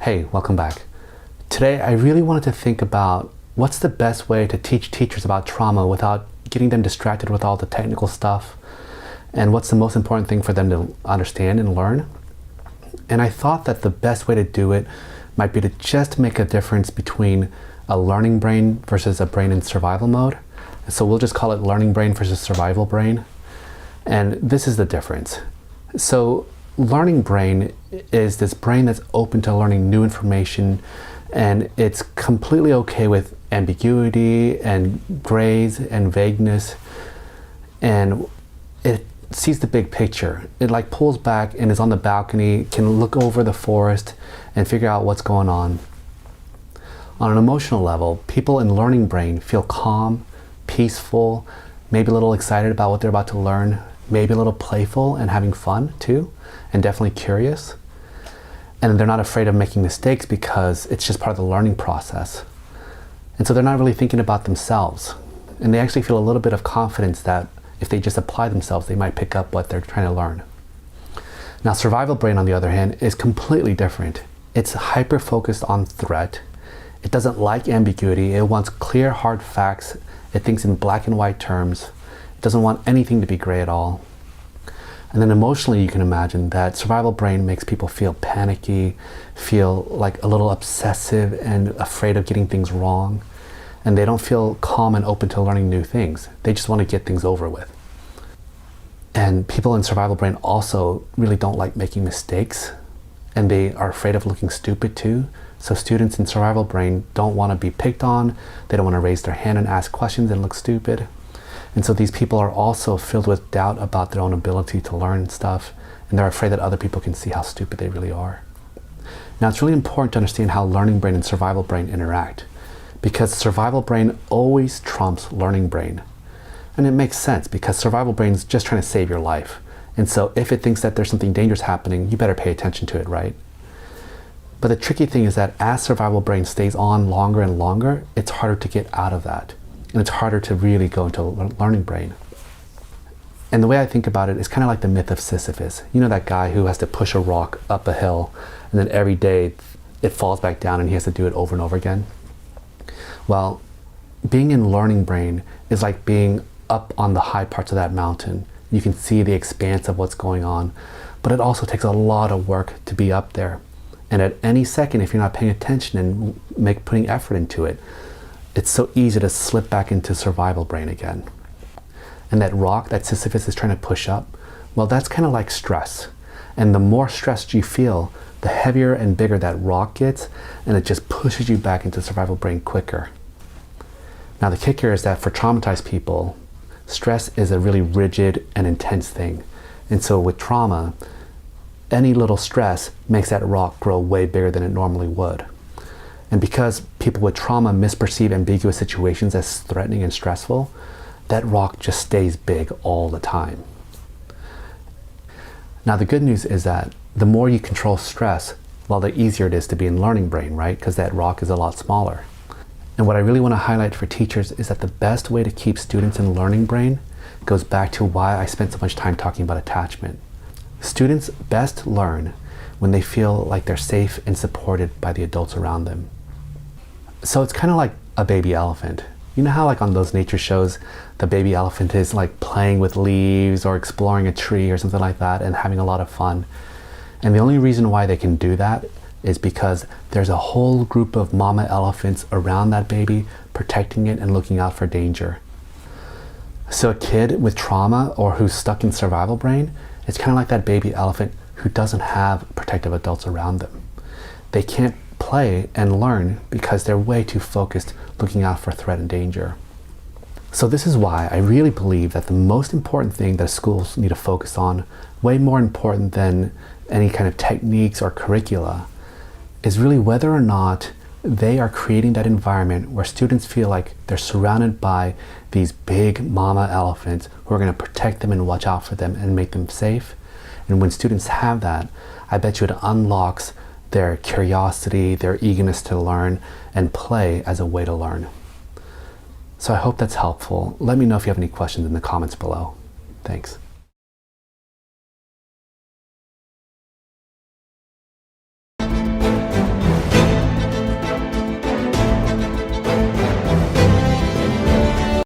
Hey, welcome back. Today, I really wanted to think about what's the best way to teach teachers about trauma without getting them distracted with all the technical stuff, and what's the most important thing for them to understand and learn. And I thought that the best way to do it might be to just make a difference between a learning brain versus a brain in survival mode. So we'll just call it learning brain versus survival brain. And this is the difference. So learning brain is this brain that's open to learning new information, and it's completely okay with ambiguity and grays and vagueness, and it sees the big picture. It like pulls back and is on the balcony, can look over the forest and figure out what's going on. On an emotional level, people in learning brain feel calm, peaceful, maybe a little excited about what they're about to learn, maybe a little playful and having fun too, and definitely curious. And they're not afraid of making mistakes because it's just part of the learning process. And so they're not really thinking about themselves. And they actually feel a little bit of confidence that if they just apply themselves, they might pick up what they're trying to learn. Now, survival brain, on the other hand, is completely different. It's hyper-focused on threat. It doesn't like ambiguity. It wants clear, hard facts. It thinks in black and white terms. It doesn't want anything to be gray at all. And then emotionally, you can imagine that survival brain makes people feel panicky, feel like a little obsessive and afraid of getting things wrong. And they don't feel calm and open to learning new things. They just want to get things over with. And people in survival brain also really don't like making mistakes, and they are afraid of looking stupid too. So students in survival brain don't want to be picked on. They don't want to raise their hand and ask questions and look stupid. And so these people are also filled with doubt about their own ability to learn stuff, and they're afraid that other people can see how stupid they really are. Now, it's really important to understand how learning brain and survival brain interact, because survival brain always trumps learning brain. And it makes sense because survival brain is just trying to save your life. And so if it thinks that there's something dangerous happening, you better pay attention to it, right? But the tricky thing is that as survival brain stays on longer and longer, it's harder to get out of that. And it's harder to really go into learning brain. And the way I think about it is kind of like the myth of Sisyphus. You know, that guy who has to push a rock up a hill, and then every day it falls back down and he has to do it over and over again. Well, being in learning brain is like being up on the high parts of that mountain. You can see the expanse of what's going on, but it also takes a lot of work to be up there. And at any second, if you're not paying attention and putting effort into it, it's so easy to slip back into survival brain again. And that rock that Sisyphus is trying to push up, well, that's kind of like stress. And the more stressed you feel, the heavier and bigger that rock gets, and it just pushes you back into survival brain quicker. Now, the kicker is that for traumatized people, stress is a really rigid and intense thing. And so with trauma, any little stress makes that rock grow way bigger than it normally would. And because people with trauma misperceive ambiguous situations as threatening and stressful, that rock just stays big all the time. Now, the good news is that the more you control stress, well, the easier it is to be in learning brain, right? Because that rock is a lot smaller. And what I really want to highlight for teachers is that the best way to keep students in learning brain goes back to why I spent so much time talking about attachment. Students best learn when they feel like they're safe and supported by the adults around them. So it's kind of like a baby elephant. You know how like on those nature shows, the baby elephant is like playing with leaves or exploring a tree or something like that and having a lot of fun. And the only reason why they can do that is because there's a whole group of mama elephants around that baby protecting it and looking out for danger. So a kid with trauma or who's stuck in survival brain, it's kind of like that baby elephant who doesn't have protective adults around them. They can't play and learn because they're way too focused looking out for threat and danger. So this is why I really believe that the most important thing that schools need to focus on, way more important than any kind of techniques or curricula, is really whether or not they are creating that environment where students feel like they're surrounded by these big mama elephants who are going to protect them and watch out for them and make them safe. And when students have that, I bet you it unlocks their curiosity, their eagerness to learn, and play as a way to learn. So I hope that's helpful. Let me know if you have any questions in the comments below. Thanks.